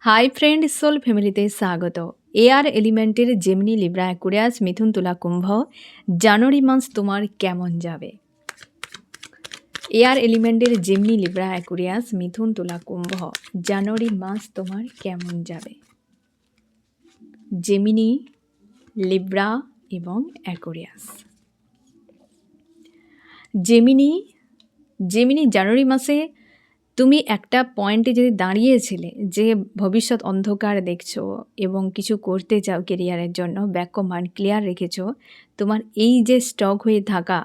Hi friend soul ফ্যামিলিতে স্বাগত। Air এলিমেন্টের জেমিনি লিব্রা অ্যাকুরিয়াস মিথুন তুলা কুম্ভ জানুয়ারি মাস তোমার কেমন যাবে? এয়ার এলিমেন্টের জেমিনি লিব্রা অ্যাকুরিয়াস মিথুন তুলা কুম্ভ জানুয়ারি মাস তোমার কেমন যাবে? জেমিনি, লিব্রা এবং অ্যাকুরিয়াস। জেমিনি জানুয়ারি মাসে তুমি একটা পয়েন্টে যদি দাঁড়িয়েছিলে যে ভবিষ্যৎ অন্ধকার দেখছো এবং কিছু করতে চাও কেরিয়ারের জন্য, ব্যাক মাইন্ড ক্লিয়ার রেখেছো, তোমার এই যে স্টক হয়ে থাকা,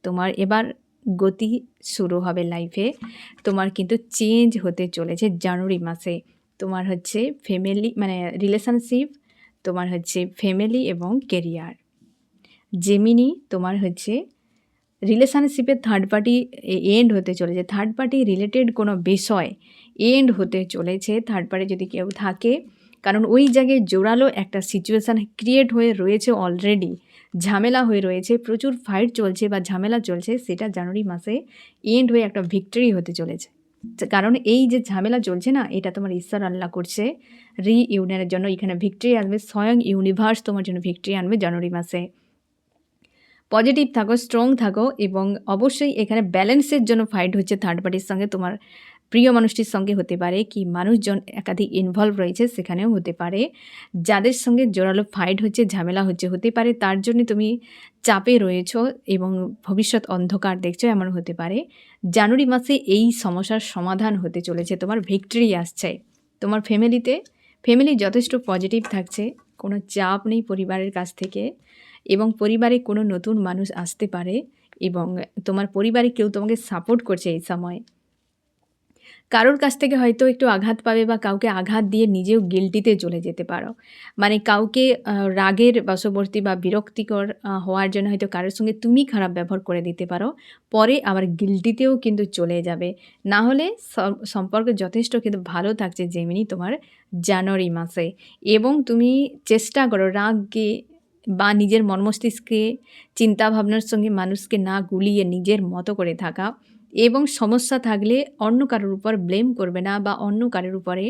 তোমার এবার গতি শুরু হবে লাইফে। তোমার কিন্তু চেঞ্জ হতে চলেছে জানুয়ারি মাসে। তোমার হচ্ছে ফ্যামিলি মানে রিলেশনশিপ, তোমার হচ্ছে ফ্যামিলি এবং কেরিয়ার। জেমিনি তোমার হচ্ছে রিলেশনশিপের থার্ড পার্টি এন্ড হতে চলেছে, থার্ড পার্টি রিলেটেড কোনো বিষয় এন্ড হতে চলেছে থার্ড পার্টি যদি কেউ থাকে, কারণ ওই জায়গায় জোরালো একটা সিচুয়েশান ক্রিয়েট হয়ে রয়েছে, অলরেডি ঝামেলা হয়ে রয়েছে, প্রচুর ফাইট চলছে বা ঝামেলা চলছে, সেটা জানুয়ারি মাসে এন্ড হয়ে একটা ভিক্টরি হতে চলেছে। কারণ এই যে ঝামেলা চলছে না, এটা তোমার ঈশ্বর আল্লাহ করছে রিইউনিয়নের জন্য। এখানে ভিক্টরি আসবে, স্বয়ং ইউনিভার্স তোমার জন্য ভিক্টরি আনবে জানুয়ারি মাসে। পজিটিভ থাকো, স্ট্রং থাকো এবং অবশ্যই এখানে ব্যালেন্সের জন্য ফাইট হচ্ছে থার্ড পার্টির সঙ্গে, তোমার প্রিয় মানুষটির সঙ্গে হতে পারে, কি মানুষজন একাধিক ইনভলভ রয়েছে সেখানেও হতে পারে, যাদের সঙ্গে জোরালো ফাইট হচ্ছে, ঝামেলা হতে পারে, তার জন্য তুমি চাপে রয়েছ এবং ভবিষ্যৎ অন্ধকার দেখছো, এমন হতে পারে। জানুয়ারি মাসে এই সমস্যার সমাধান হতে চলেছে, তোমার ভিক্টরি আসছে। তোমার ফ্যামিলি যথেষ্ট পজিটিভ থাকছে, কোনো চাপ নেই পরিবারের কাছ থেকে, এবং পরিবারে কোনো নতুন মানুষ আসতে পারে এবং তোমার পরিবারে কেউ তোমাকে সাপোর্ট করছে এই সময়। কারোর কাছ থেকে হয়তো একটু আঘাত পাবে বা কাউকে আঘাত দিয়ে নিজেও গিল্টিতে চলে যেতে পারো, মানে কাউকে রাগের বশবর্তী বা বিরক্তিকর হওয়ার জন্য হয়তো কারোর সঙ্গে তুমি খারাপ ব্যবহার করে দিতে পারো, পরে আবার গিল্টিতেও কিন্তু চলে যাবে। না হলে সম্পর্ক যথেষ্ট কিন্তু ভালো থাকছে জেমিনি তোমার জানুয়ারি মাসে। এবং তুমি চেষ্টা করো রাগকে বা নিজের মন মস্তিষ্কে চিন্তাভাবনার সঙ্গে মানুষকে না গুলিয়ে নিজের মতো করে থাকা, এবং সমস্যা থাকলে অন্য কারোর উপর ব্লেম করবে না বা অন্য কারোর উপরে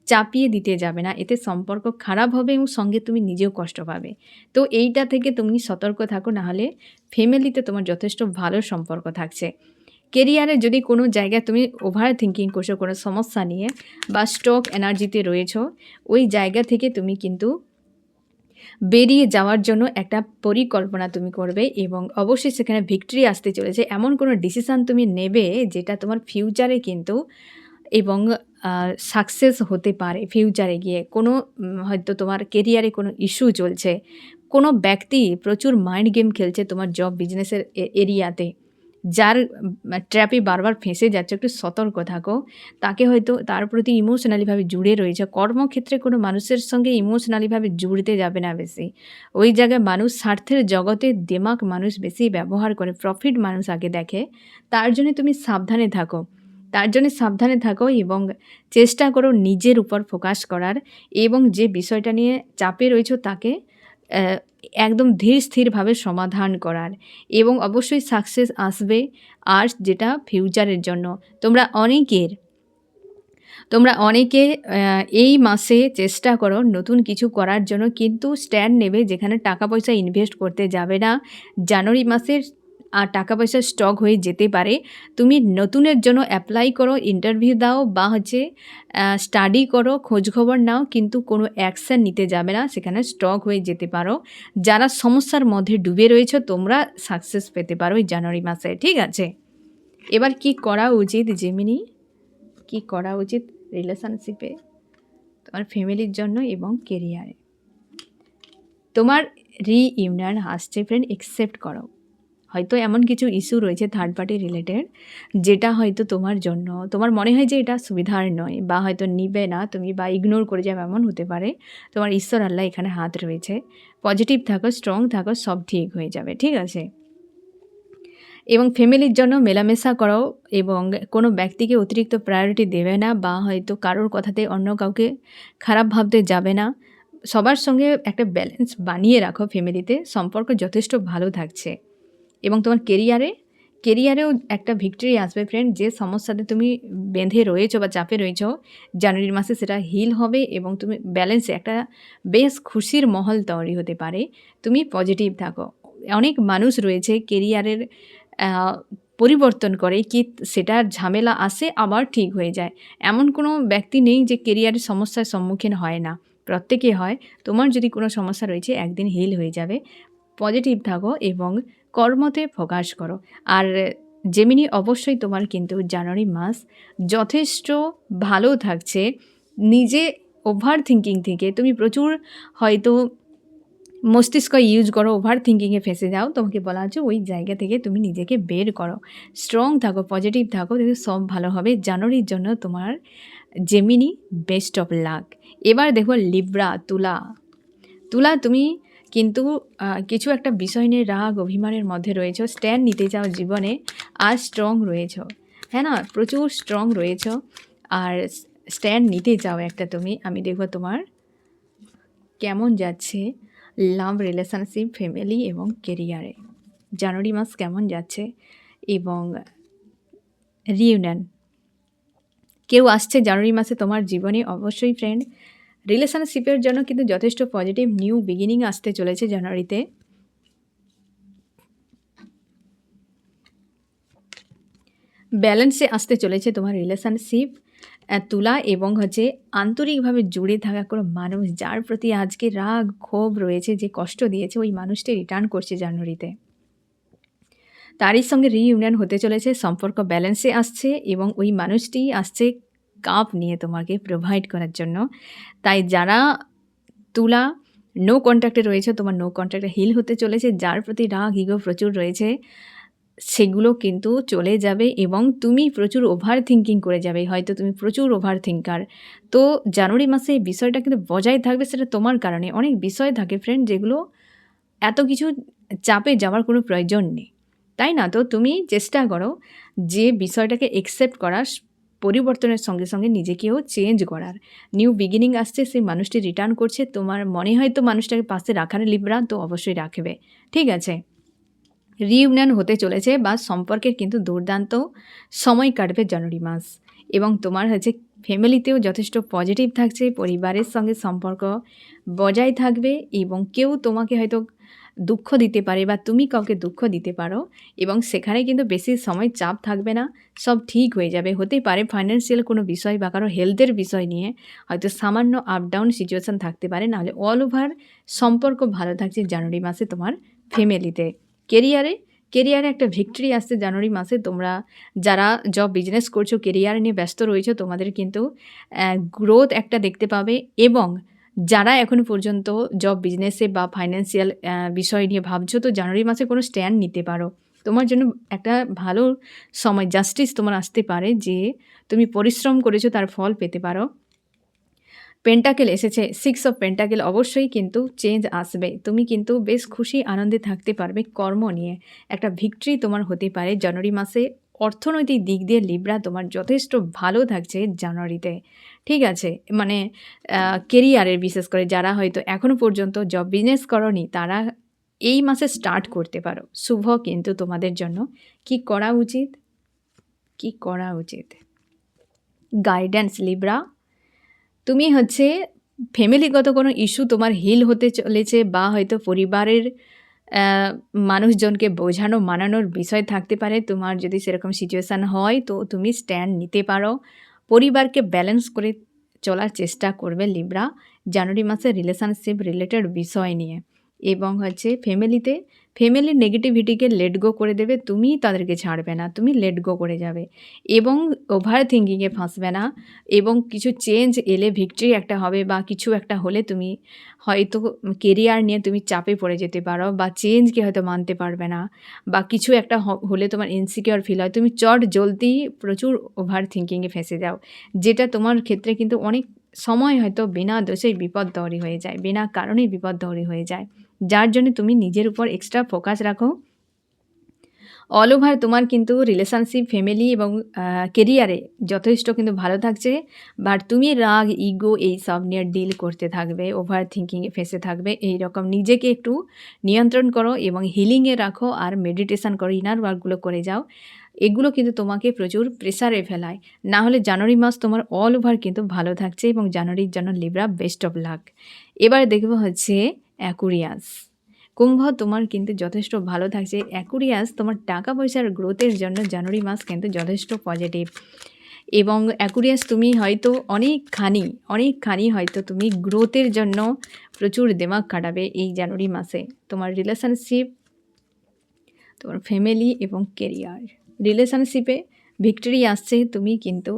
চাপিয়ে দিতে যাবে না, এতে সম্পর্ক খারাপ হবে এবং সঙ্গে তুমি নিজেও কষ্ট পাবে। তো এইটা থেকে তুমি সতর্ক থাকো, নাহলে ফ্যামিলিতে তোমার যথেষ্ট ভালো সম্পর্ক থাকছে। কেরিয়ারে যদি কোনো জায়গায় তুমি ওভার থিঙ্কিং করছো কোনো সমস্যা নিয়ে বা স্টক এনার্জিতে রয়েছ, ওই জায়গা থেকে তুমি কিন্তু বেরিয়ে যাওয়ার জন্য একটা পরিকল্পনা তুমি করবে এবং অবশ্যই সেখানে ভিক্টরি আসতে চলেছে। এমন কোনো ডিসিশান তুমি নেবে যেটা তোমার ফিউচারে কিন্তু এবং সাকসেস হতে পারে। ফিউচারে গিয়ে কোনো হয়তো তোমার কেরিয়ারে কোনো ইস্যু চলছে, কোনো ব্যক্তি প্রচুর মাইন্ড গেম খেলছে তোমার জব বিজনেসের এরিয়াতে, যার ট্র্যাপে বারবার ফেঁসে যাচ্ছে, একটু সতর্ক থাকো। তাকে হয়তো তার প্রতি ইমোশনালিভাবে জুড়ে রয়েছে, কর্মক্ষেত্রে কোনো মানুষের সঙ্গে ইমোশনালিভাবে জুড়তে যাবে না বেশি। ওই জায়গায় মানুষ স্বার্থের জগতে দেমাগ মানুষ বেশি ব্যবহার করে, প্রফিট মানুষ আগে দেখে, তার জন্য তুমি সাবধানে থাকো এবং চেষ্টা করো নিজের উপর ফোকাস করার, এবং যে বিষয়টা নিয়ে চাপে রয়েছে তাকে একদম ধীর স্থিরভাবে সমাধান করার, এবং অবশ্যই সাকসেস আসবে। আর যেটা ফিউচারের জন্য তোমরা অনেকে এই মাসে চেষ্টা করো নতুন কিছু করার জন্য, কিন্তু স্ট্যান্ড নেবে যেখানে টাকা পয়সা ইনভেস্ট করতে যাবে না। জানুয়ারি মাসের টাকা পয়সা স্টক হয়ে যেতে পারে। তুমি নতুনের জন্য অ্যাপ্লাই করো, ইন্টারভিউ দাও বা স্টাডি করো, খোঁজখবর নাও, কিন্তু কোনো অ্যাকশান নিতে যাবে না, সেখানে স্টক হয়ে যেতে পারো। যারা সমস্যার মধ্যে ডুবে রয়েছে তোমরা সাকসেস পেতে পারো এই জানুয়ারি মাসে, ঠিক আছে? এবার কি করা উচিত জেমিনি, কি করা উচিত রিলেশনশিপে, তোমার ফ্যামিলির জন্য এবং কেরিয়ারে? তোমার রিইউনিয়ন আসছে ফ্রেন্ড, একসেপ্ট করো। হয়তো এমন কিছু ইস্যু রয়েছে থার্ড পার্টি রিলেটেড, যেটা হয়তো তোমার জন্য তোমার মনে হয় যে এটা সুবিধার নয়, বা হয়তো নিবে না তুমি, বা ইগনোর করে যাবে, এমন হতে পারে। তোমার ঈশ্বর আল্লাহ এখানে হাত রয়েছে, পজিটিভ থাকো, স্ট্রং থাকো, সব ঠিক হয়ে যাবে, ঠিক আছে? এবং ফ্যামিলির জন্য মেলামেশা করো এবং কোনো ব্যক্তিকে অতিরিক্ত প্রায়োরিটি দেবে না, বা হয়তো কারোর কথাতে অন্য কাউকে খারাপ ভাবতে যাবে না। সবার সঙ্গে একটা ব্যালেন্স বানিয়ে রাখো, ফ্যামিলিতে সম্পর্ক যথেষ্ট ভালো থাকছে। এবং তোমার কেরিয়ারেও একটা ভিক্টরি আসবে ফ্রেন্ড। যে সমস্যাতে তুমি বেঁধে রয়েছো বা চাপে রয়েছো, জানুয়ারি মাসে সেটা হিল হবে এবং তুমি ব্যালেন্সে একটা বেশ খুশির মহল তৈরি হতে পারে। তুমি পজিটিভ থাকো। অনেক মানুষ রয়েছে কেরিয়ারের আ পরিবর্তন করে কি সেটার ঝামেলা আসে আবার ঠিক হয়ে যায়। এমন কোনো ব্যক্তি নেই যে কেরিয়ারের সমস্যার সম্মুখীন হয় না। প্রত্যেকেই হয়। তোমার যদি কোনো সমস্যা রয়েছে একদিন হিল হয়ে যাবে। পজিটিভ থাকো এবং কর্মতে ফোকাস করো। আর জেমিনি অবশ্যই তোমার কিন্তু জানুয়ারি মাস যথেষ্ট ভালো থাকছে। নিজে ওভার থিংকিং থেকে তুমি প্রচুর হয়তো মস্তিষ্ক ইউজ করো, ওভার থিংকিংয়ে ফেঁসে যাও। তোমাকে বলা হচ্ছে ওই জায়গা থেকে তুমি নিজেকে বের করো। স্ট্রং থাকো, পজিটিভ থাকো, দেখবে সব ভালো হবে। জানুয়ারির জন্য তোমার জেমিনি বেস্ট অফ লাক। এবার দেখো লিব্রা, তুলা। তুলা তুমি কিন্তু কিছু একটা বিষয় নিয়ে রাগ অভিমানের মধ্যে রয়েছো, স্ট্যান্ড নিতে চাও জীবনে আর স্ট্রং রয়েছো, হ্যাঁ না? প্রচুর স্ট্রং রয়েছো আর স্ট্যান্ড নিতে চাও একটা তুমি। আমি দেখব তোমার কেমন যাচ্ছে লাভ, রিলেশনশিপ, ফ্যামিলি এবং কেরিয়ারে জানুয়ারি মাস কেমন যাচ্ছে এবং রিইউনিয়ন কেউ আসছে জানুয়ারি মাসে তোমার জীবনে অবশ্যই ফ্রেন্ড। রিলেশনশিপের জন্য কিন্তু যথেষ্ট পজিটিভ নিউ বিগিনিং আসতে চলেছে জানুয়ারিতে। ব্যালেন্সে আসতে চলেছে তোমার রিলেশনশিপ। তুলা এবং হচ্ছে আন্তরিকভাবে জুড়ে থাকা কোনো মানুষ যার প্রতি আজকে রাগ ক্ষোভ রয়েছে, যে কষ্ট দিয়েছে ওই মানুষটি রিটার্ন করছে জানুয়ারিতে। তারই সঙ্গে রিইউনিয়ন হতে চলেছে, সম্পর্ক ব্যালেন্সে আসছে এবং ওই মানুষটিই আসছে কাপ নিয়ে তোমাকে প্রোভাইড করার জন্য। তাই যারা তুলা নো কন্ট্যাক্টে রয়েছে, তোমার নো কন্ট্যাক্টে হিল হতে চলেছে। যার প্রতি রাগ ইগো প্রচুর রয়েছে সেগুলো কিন্তু চলে যাবে এবং তুমি প্রচুর ওভার থিঙ্কিং করে যাবে। হয়তো তুমি প্রচুর ওভার থিঙ্কার। তো জানুয়ারি মাসে এই বিষয়টা কিন্তু বজায় থাকবে, সেটা তোমার কারণে। অনেক বিষয় থাকে ফ্রেন্ড যেগুলো এত কিছু চাপে যাওয়ার কোনো প্রয়োজন নেই, তাই না? তো তুমি চেষ্টা করো যে বিষয়টাকে একসেপ্ট করার, পরিবর্তনের সঙ্গে সঙ্গে নিজেকেও চেঞ্জ করার। নিউ বিগিনিং আসছে, সেই মানুষটি রিটার্ন করছে। তোমার মনে হয় তো মানুষটাকে পাশে রাখার লিব্রা, তো অবশ্যই রাখবে, ঠিক আছে? রিইউনিয়ন হতে চলেছে বা সম্পর্কের কিন্তু দুর্দান্ত সময় কাটবে জানুয়ারি মাস এবং তোমার হচ্ছে ফ্যামিলিতেও যথেষ্ট পজিটিভ থাকছে, পরিবারের সঙ্গে সম্পর্ক বজায় থাকবে এবং কেউ তোমাকে হয়তো দুঃখ দিতে পারে বা তুমি কাউকে দুঃখ দিতে পারো এবং সেখানে কিন্তু বেশি সময় চাপ থাকবে না, সব ঠিক হয়ে যাবে। হতে পারে ফাইন্যান্সিয়াল কোনো বিষয় বা কারো হেলথের বিষয় নিয়ে হয়তো সামান্য আপ ডাউন সিচুয়েশান থাকতে পারে, নাহলে অল ওভার সম্পর্ক ভালো থাকছে জানুয়ারি মাসে তোমার ফ্যামিলিতে। কেরিয়ারে একটা ভিক্টরি আসছে জানুয়ারি মাসে। তোমরা যারা জব বিজনেস করছো, কেরিয়ার নিয়ে ব্যস্ত রয়েছো, তোমাদের কিন্তু গ্রোথ একটা দেখতে পাবে এবং যারা এখনও পর্যন্ত জব বিজনেসে বা ফাইন্যান্সিয়াল বিষয় নিয়ে ভাবছো, তো জানুয়ারি মাসে কোনো স্ট্যান্ড নিতে পারো। তোমার জন্য একটা ভালো সময়, জাস্টিস তোমার আসতে পারে যে তুমি পরিশ্রম করেছো তার ফল পেতে পারো। পেন্টাকেল এসেছে, 6 অফ পেন্টাকেল, অবশ্যই কিন্তু চেঞ্জ আসবে। তুমি কিন্তু বেশ খুশি আনন্দে থাকতে পারবে কর্ম নিয়ে। একটা ভিক্টরি তোমার হতে পারে জানুয়ারি মাসে। অর্থনৈতিক দিক দিয়ে লিব্রা তোমার যথেষ্ট ভালো থাকছে জানুয়ারিতে, ঠিক আছে? মানে কেরিয়ারের বিশেষ করে যারা হয়তো এখনও পর্যন্ত জব বিজনেস করনি তারা এই মাসে স্টার্ট করতে পারো। শুভ কিন্তু তোমাদের জন্য। কি করা উচিত? কি করা উচিত? গাইডেন্স লিব্রা, তুমি হচ্ছে ফ্যামিলিগত কোনো ইস্যু তোমার হিল হতে চলেছে বা হয়তো পরিবারের মানুষজনকে বোঝানো মানানোর বিষয় থাকতে পারে। তোমার যদি সেরকম সিচুয়েশান হয় তো তুমি স্ট্যান্ড নিতে পারো। পরিবারকে ব্যালেন্স করে চলার চেষ্টা করবে লিব্রা জানুয়ারি মাসে রিলেশনশিপ রিলেটেড বিষয় নিয়ে এবং হচ্ছে ফ্যামিলির নেগেটিভিটিকে লেট গো করে দেবে। তুমি তাদেরকে ছাড়বে না, তুমি লেট গো করে যাবে এবং ওভার থিঙ্কিংয়ে ফাঁসবে না এবং কিছু চেঞ্জ এলে ভিক্টরি একটা হবে বা কিছু একটা হলে তুমি হয়তো কেরিয়ার নিয়ে তুমি চাপে পড়ে যেতে পারো বা চেঞ্জকে হয়তো মানতে পারবে না বা কিছু একটা হলে তোমার ইনসিকিউর ফিল হয়। তুমি চট জলদি প্রচুর ওভার থিঙ্কিংয়ে ফেঁসে যাও, যেটা তোমার ক্ষেত্রে কিন্তু অনেক সময় হয়তো বিনা দোষেই বিপদ তৈরি হয়ে যায়, বিনা কারণেই বিপদ তৈরি হয়ে যায়, যার জন্য তুমি নিজের উপর এক্সট্রা ফোকাস রাখো। অল ওভার তোমার কিন্তু রিলেশনশিপ, ফ্যামিলি এবং কেরিয়ারে যথেষ্ট কিন্তু ভালো থাকছে। বাট তুমি রাগ, ইগো এইসব নিয়ে ডিল করতে থাকবে, ওভার থিঙ্কিংয়ে ফেঁসে থাকবে। এইরকম নিজেকে একটু নিয়ন্ত্রণ করো এবং হিলিংয়ে রাখো আর মেডিটেশন করো, ইনার ওয়ার্কগুলো করে যাও। এগুলো কিন্তু তোমাকে প্রচুর প্রেসারে ফেলায়। না হলে জানুয়ারি মাস তোমার অল ওভার কিন্তু ভালো থাকছে এবং জানুয়ারির জন্য লিব্রা বেস্ট অফ লাক। এবার দেখবো হচ্ছে অ্যাকুরিয়াস। কুম্ভ তোমার কিন্তু যথেষ্ট ভালো থাকছে। অ্যাকুরিয়াস তোমার টাকা পয়সার গ্রোথের জন্য জানুয়ারি মাস কিন্তু যথেষ্ট পজিটিভ। এবং অ্যাকুরিয়াস তুমি হয়তো অনেকখানি হয়তো তুমি গ্রোথের জন্য প্রচুর দিমাগ খাটাবে এই জানুয়ারি মাসে। তোমার রিলেশনশিপ, তোমার ফ্যামিলি এবং কেরিয়ার। রিলেশনশিপে ভিক্টরি আসছে। তুমি কিন্তু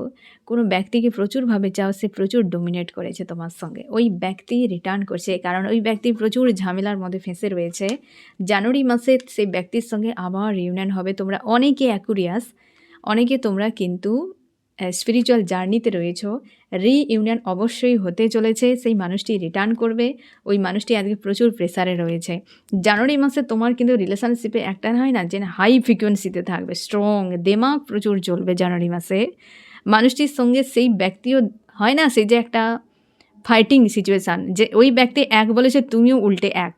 কোনো ব্যক্তিকে প্রচুরভাবে চাও, সে প্রচুর ডোমিনেট করেছে তোমার সঙ্গে, ওই ব্যক্তি রিটার্ন করছে, কারণ ওই ব্যক্তি প্রচুর ঝামেলার মধ্যে ফেঁসে রয়েছে। জানুয়ারি মাসে সেই ব্যক্তির সঙ্গে আবার রিউনিয়ন হবে। তোমরা অনেকে অ্যাকুরিয়াস, অনেকে তোমরা কিন্তু স্পিরিচুয়াল জার্নিতে রয়েছো। রিইউনিয়ন অবশ্যই হতে চলেছে, সেই মানুষটি রিটার্ন করবে। ওই মানুষটি আজকে প্রচুর প্রেসারে রয়েছে। জানুয়ারি মাসে তোমার কিন্তু রিলেশনশিপে একটা হয় না যে হাই ফ্রিকোয়েন্সিতে থাকবে, স্ট্রং দেমাগ প্রচুর চলবে জানুয়ারি মাসে। মানুষটির সঙ্গে সেই ব্যক্তিও হয় না, সেই যে একটা ফাইটিং সিচুয়েশান, যে ওই ব্যক্তি এক বলেছে তুমিও উল্টে এক।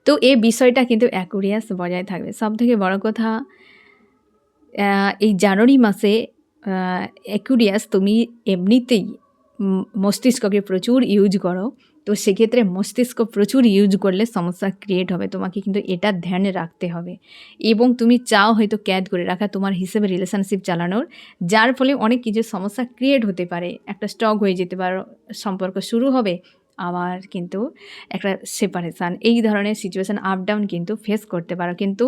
তো এই বিষয়টা কিন্তু অ্যাকুরিয়াস বজায় থাকবে। সবথেকে বড় কথা, এই জানুয়ারি মাসে অ্যাকুরিয়াস তুমি এমনিতেই মস্তিষ্ককে প্রচুর ইউজ করো। তো সেক্ষেত্রে মস্তিষ্ক প্রচুর ইউজ করলে সমস্যা ক্রিয়েট হবে। তোমাকে কিন্তু এটা ধ্যানে রাখতে হবে। এবং তুমি চাও হয়তো ক্যাদ করে রাখা তোমার হিসেবে রিলেশনশিপ চালানোর, যার ফলে অনেক কিছু সমস্যা ক্রিয়েট হতে পারে। একটা স্টক হয়ে যেতে পারো, সম্পর্ক শুরু হবে আবার কিন্তু একটা সেপারেশান, এই ধরনের সিচুয়েশান আপ ডাউন কিন্তু ফেস করতে পারো। কিন্তু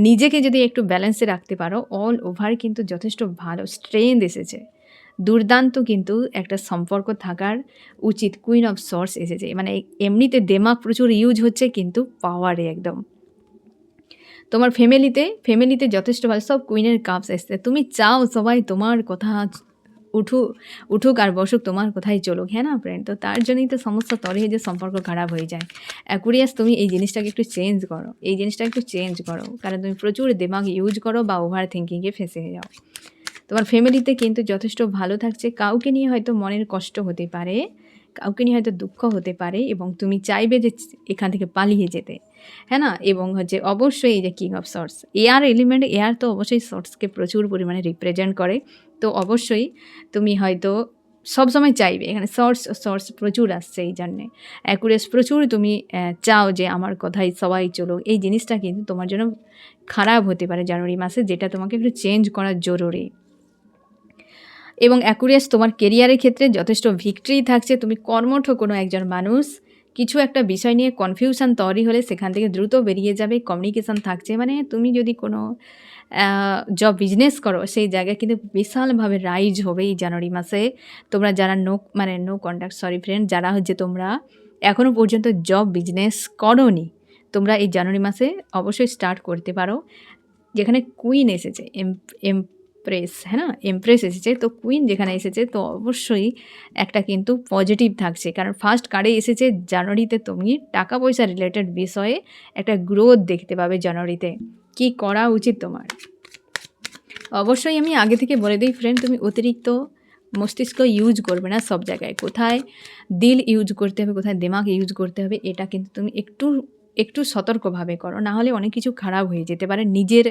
নিজেকে যদি একটু ব্যালেন্সে রাখতে পারো, অল ওভার কিন্তু যথেষ্ট ভালো স্ট্রেংথ এসেছে। দুর্দান্ত কিন্তু একটা সম্পর্ক থাকার উচিত। কুইন অফ সোর্স এসেছে, মানে এমনিতে দেমাগ প্রচুর ইউজ হচ্ছে কিন্তু পাওয়ারে একদম। তোমার ফ্যামিলিতে যথেষ্ট ভালো, সব কুইনের কাপস এসছে। তুমি চাও সবাই তোমার কথা উঠুক আর বসুক, তোমার কোথায় চলুক, হ্যাঁ না ফ্রেন্ড? তো তার জন্যই তো সমস্যা তৈরি যে সম্পর্ক খারাপ হয়ে যায়। অ্যাকুরিয়াস তুমি এই জিনিসটাকে একটু চেঞ্জ করো, কারণ তুমি প্রচুর দিমাগ ইউজ করো বা ওভার থিঙ্কিংয়ে ফেঁসে যাও। তোমার ফ্যামিলিতে কিন্তু যথেষ্ট ভালো থাকছে। কাউকে নিয়ে হয়তো মনের কষ্ট হতে পারে, কাউকে নিয়ে হয়তো দুঃখ হতে পারে এবং তুমি চাইবে যে এখান থেকে পালিয়ে যেতে, হ্যাঁ না? এবং হচ্ছে অবশ্যই এই যে king of sorts, air element, air তো অবশ্যই সর্টসকে প্রচুর পরিমাণে রিপ্রেজেন্ট করে। তো অবশ্যই তুমি হয়তো সবসময় চাইবে, এখানে সর্টস প্রচুর আসছে, এই জন্যে অ্যাকুরেস প্রচুর তুমি চাও যে আমার কথাই সবাই চলো। এই জিনিসটা কিন্তু তোমার জন্য খারাপ হতে পারে জানুয়ারি মাসে, যেটা তোমাকে একটু চেঞ্জ করা জরুরি। এবং অ্যাকুরিয়াস তোমার কেরিয়ারের ক্ষেত্রে যথেষ্ট ভিক্টরি থাকছে। তুমি কর্মঠ কোনো একজন মানুষ, কিছু একটা বিষয় নিয়ে কনফিউশন তৈরি হলে সেখান থেকে দ্রুত বেরিয়ে যাবে। কমিউনিকেশান থাকছে, মানে তুমি যদি কোনো জব বিজনেস করো সেই জায়গায় কিন্তু বিশালভাবে রাইজ হবে এই জানুয়ারি মাসে। তোমরা যারা নো কন্ট্যাক্ট, সরি ফ্রেন্ড, যারা হচ্ছে তোমরা এখনও পর্যন্ত জব বিজনেস করোনি, তোমরা এই জানুয়ারি মাসে অবশ্যই স্টার্ট করতে পারো। যেখানে কুইন এসেছে, এমপ্রেস, হ্যাঁ না, এমপ্রেস এসেছে, তো কুইন যেখানে এসেছে তো অবশ্যই একটা কিন্তু পজিটিভ থাকছে। কারণ ফার্স্ট কার্ডে এসেছে জানুয়ারিতে তুমি টাকা পয়সা রিলেটেড বিষয়ে একটা গ্রোথ দেখতে পাবে জানুয়ারিতে। কি করা উচিত তোমার? অবশ্যই আমি আগে থেকে বলে দিই ফ্রেন্ড, তুমি অতিরিক্ত মস্তিষ্ক ইউজ করবে না সব জায়গায়। কোথায় দিল ইউজ করতে হবে, কোথায় দিমাগ ইউজ করতে হবে, এটা কিন্তু তুমি একটু সতর্কভাবে করো, না হলে অনেক কিছু খারাপ হয়ে যেতে পারে নিজের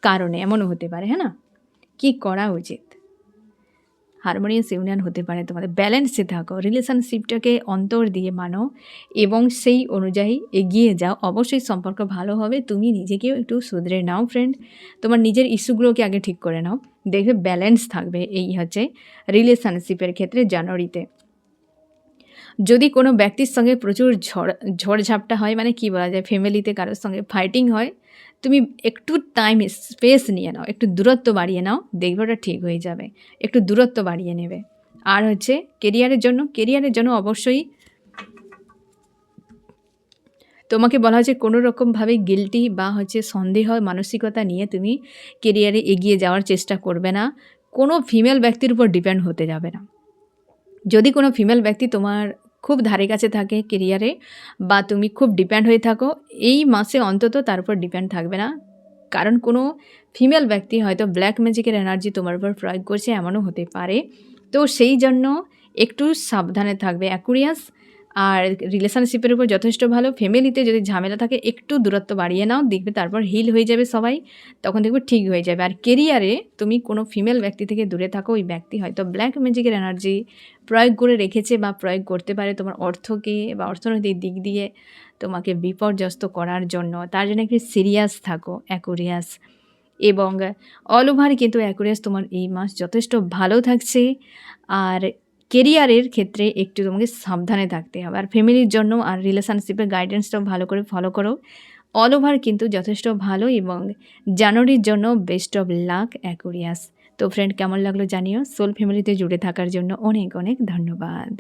কারণে, এমনও হতে পারে, হ্যাঁ না? কি করা উচিত? হারমোনিয়াস ইউনিয়ন হতে পারে তোমাদের, ব্যালেন্সে থাকো, রিলেশনশিপটাকে অন্তর দিয়ে মানো এবং সেই অনুযায়ী এগিয়ে যাও। অবশ্যই সম্পর্ক ভালো হবে। তুমি নিজেকেও একটু শুধরে নাও ফ্রেন্ড, তোমার নিজের ইস্যুগুলোকে আগে ঠিক করে নাও, দেখবে ব্যালেন্স থাকবে। এই হচ্ছে রিলেশনশিপের ক্ষেত্রে জানুয়ারিতে। যদি কোনো ব্যক্তির সঙ্গে প্রচুর ঝড়ঝাপটা হয়, মানে কি বলা যায়, ফ্যামিলিতে কারোর সঙ্গে ফাইটিং হয়, তুমি একটু টাইম স্পেস নিয়ে নাও, একটু দূরত্ব বাড়িয়ে নাও, দেখবে ওটা ঠিক হয়ে যাবে। একটু দূরত্ব বাড়িয়ে নেবে। আর হচ্ছে কেরিয়ারের জন্য অবশ্যই তোমাকে বলা হচ্ছে কোনো রকমভাবে গিল্টি বা হচ্ছে সন্দেহ মানসিকতা নিয়ে তুমি কেরিয়ারে এগিয়ে যাওয়ার চেষ্টা করবে না। কোনো ফিমেল ব্যক্তির উপর ডিপেন্ড হতে যাবে না। যদি কোনো ফিমেল ব্যক্তি তোমার খুব ধারে কাছে থাকে কেরিয়ারে, বা তুমি খুব ডিপেন্ড হয়ে থাকো, এই মাসে অন্তত তার উপর ডিপেন্ড থাকবে না। কারণ কোনো ফিমেল ব্যক্তি হয়তো ব্ল্যাক ম্যাজিকের এনার্জি তোমার উপর প্রয়োগ করছে, এমনও হতে পারে। তো সেই জন্য একটু সাবধানে থাকবে অ্যাকুরিয়াস। আর রিলেশনশিপের উপর যথেষ্ট ভালো। ফ্যামিলিতে যদি ঝামেলা থাকে একটু দূরত্ব বাড়িয়ে নাও, দেখবে তারপর হিল হয়ে যাবে সবাই, তখন দেখবে ঠিক হয়ে যাবে। আর কেরিয়ারে তুমি কোনো ফিমেল ব্যক্তি থেকে দূরে থাকো, ওই ব্যক্তি হয়তো ব্ল্যাক ম্যাজিকের এনার্জি প্রয়োগ করে রেখেছে বা প্রয়োগ করতে পারে তোমার অর্থকে বা অর্থনৈতিক দিক দিয়ে তোমাকে বিপর্যস্ত করার জন্য। তার জন্য একটু সিরিয়াস থাকো অ্যাকুরিয়াস। এবং অল ওভার কিন্তু অ্যাকুরিয়াস তোমার এই মাস যথেষ্ট ভালো থাকছে। আর কেরিয়ারের ক্ষেত্রে একটু তোমাকে সাবধানে থাকতে হবে। আর ফ্যামিলির জন্য আর রিলেশনশিপের গাইডেন্সটাও ভালো করে ফলো করো। অল ওভার কিন্তু যথেষ্ট ভালো এবং জানুয়ারির জন্য বেস্ট অফ লাক অ্যাকুরিয়াস। তো ফ্রেন্ড, কেমন লাগলো জানিও। সোল ফ্যামিলিতে জুড়ে থাকার জন্য অনেক অনেক ধন্যবাদ।